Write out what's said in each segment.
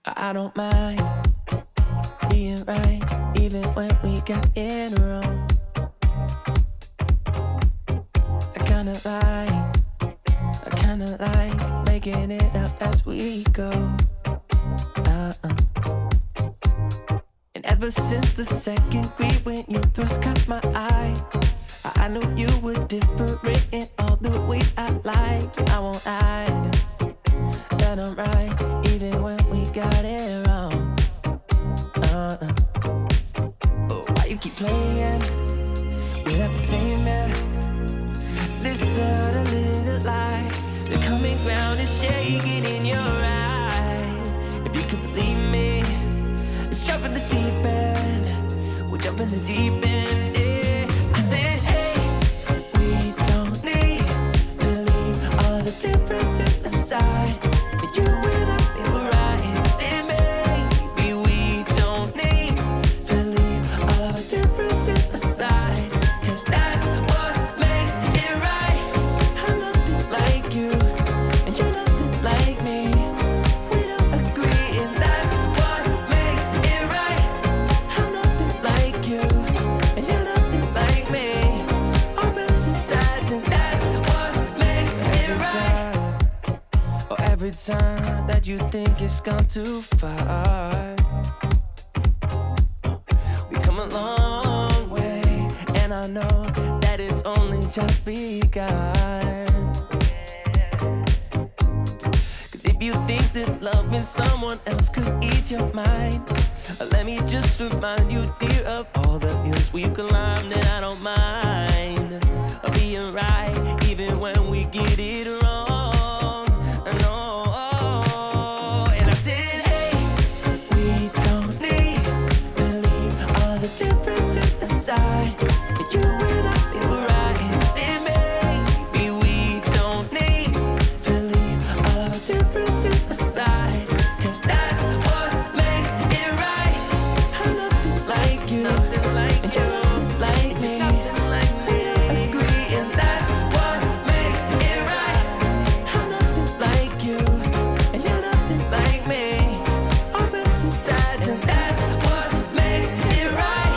I don't mind being right, even when we got in wrong. I kinda like making it up as we go. And ever since the second grade when you first caught my eye, I knew you were different in all the ways I like. I won't hide that I'm right, even when we got it wrong. But why you keep playing? We're not the same man. This other little light, the common ground is shaking in your eye. If you could believe me, let's jump in the deep end. We'll jump in the deep end, yeah. I said, hey, we don't need to leave all the differences aside. You and I feel right. I said, maybe we don't need to leave all of our differences aside, 'cause that's what makes it right. I'm nothing like you, and you're nothing like me. We don't agree, and that's what makes it right. I'm nothing like you, and you're nothing like me. Opposite sides, and that's what makes it right. Oh, every time that you think it's gone too far, we come a long way, and I know that it's only just begun. 'Cause if you think that loving someone else could ease your mind, let me just remind you, dear, of all the hills we've climbed, and I don't mind being right, even when we get it wrong. No. And I said, hey, we don't need to leave all of the differences aside. You and I feel right. I said, maybe we don't need to leave all of our differences aside, 'cause that's what makes it right. I'm nothing like you, and you're nothing like me. We don't agree, and that's what makes it right. I'm nothing like you, and you're nothing like me. Opposite sides, and that's what makes it right.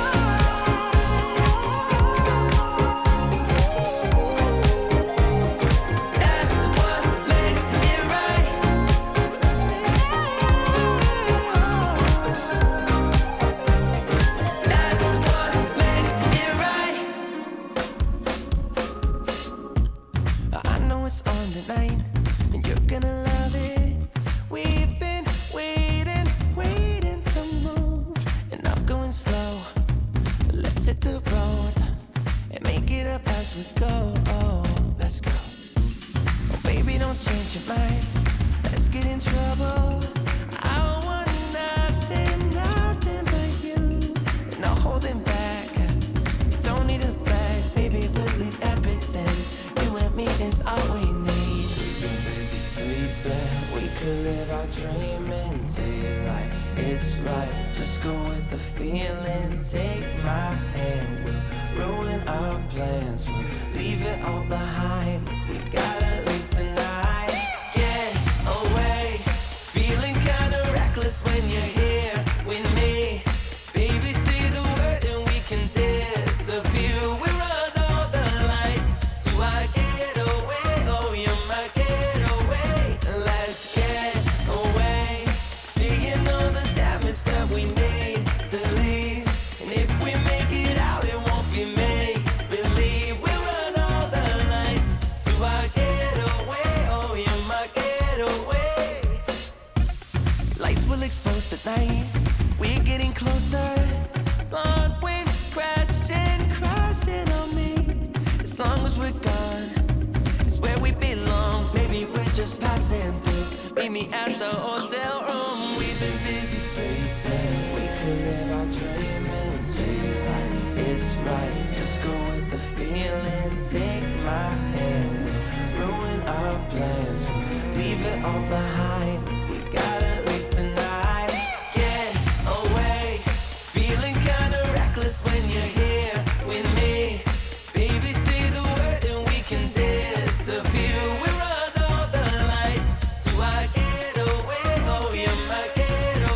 That's what makes it right. That's what makes it right. I know it's on tonight, and you're gonna love it. We've been waiting to move, and I'm going slow. Let's hit the road and make it up as we go. Oh, let's go. Oh, baby, don't change your mind. Let's get in trouble. I want nothing but you. No holding back. Don't need a bag, baby. We'll leave everything. You and me is all we need. We've been busy sleeping. We could live our dream and take like it's right. Just go with the feeling. Take my hand. We'll ruin our plans. We'll leave it all behind. We gotta leave tonight. Get away. Feeling kinda reckless when you're here with me. Baby, say the word and we can disappear. We run all the lights to our getaway. Oh, you're my getaway. Let's get away. Seeing all the damage that we need to leave. And if we make it out, it won't be make believe. We run all the lights to our getaway. Oh, you're my getaway. Lights will expose the night. We're getting closer. Blonde waves crashing on me. As long as we're gone, it's where we belong. Maybe we're just passing through. Meet me at the hotel room. We've been busy sleeping. We could live our dream and take like it's right. Just go with the feeling. Take my hand. We'll ruin our plans. We'll leave it all behind. We gotta leave tonight. Get away. Feeling kinda reckless when you're here with me. Baby, say the word and we can disappear. We run all the lights to our getaway. Oh, you're my getaway.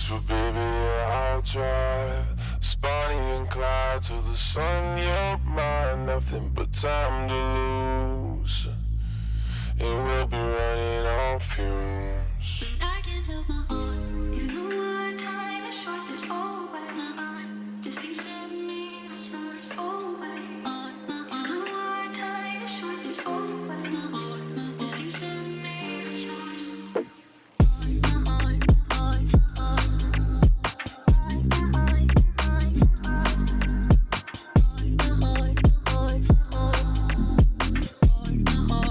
But baby, yeah, I'll drive Bonnie and Clyde till the sun, you're mine. Nothing but time to lose, and we'll be running on fumes. But I can't help my heart, even though our time is short. There's always this piece of me that starts always. Even though our time is short, there's always this piece of me that starts. My heart, heart, heart. My heart, heart, heart.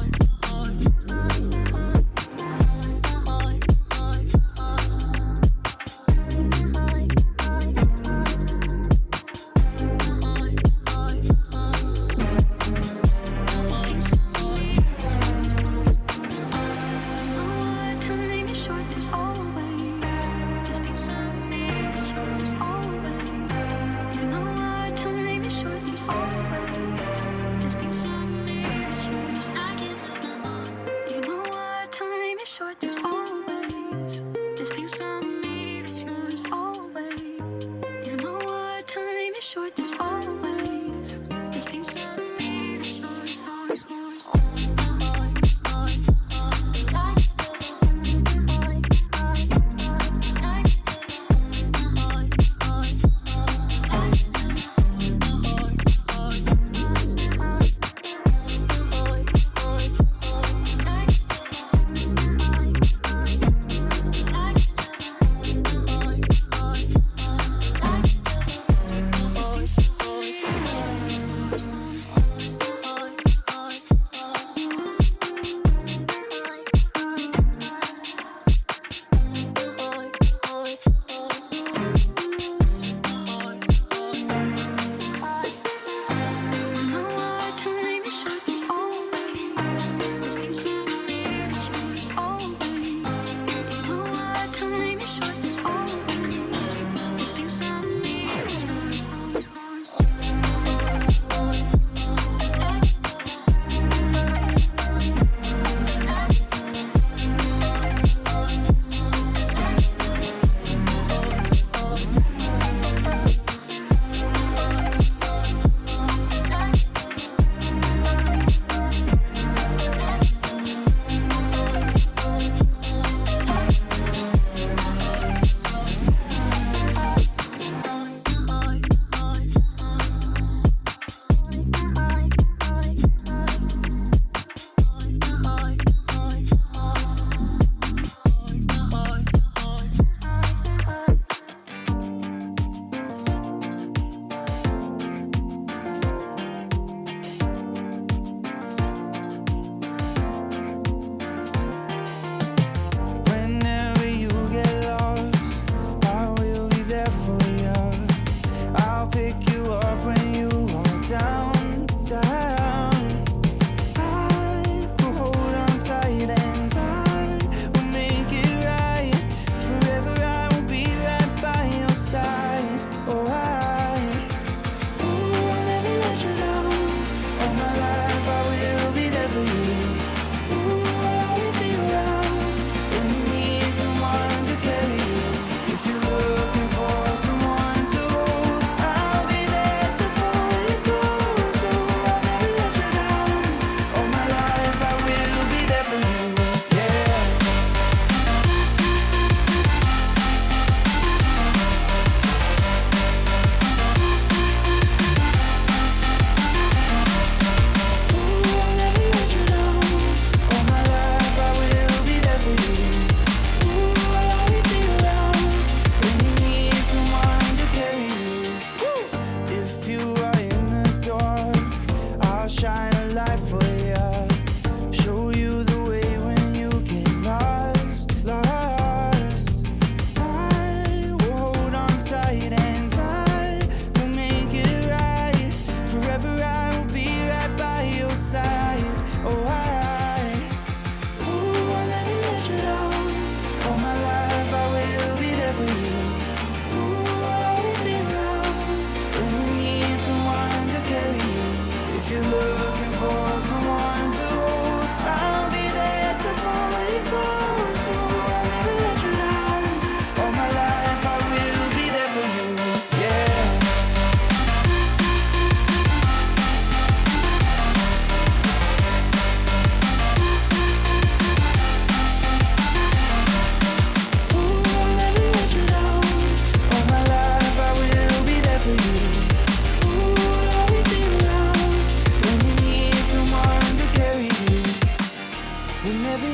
whenever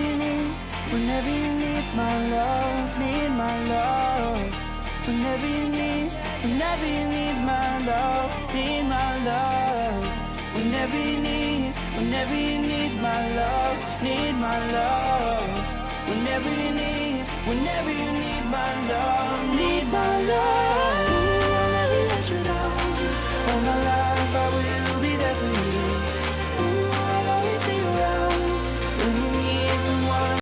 you need my love, need my love. Whenever you need my love, need my love. Whenever you need my love, need my love. Whenever you need my love, need my love.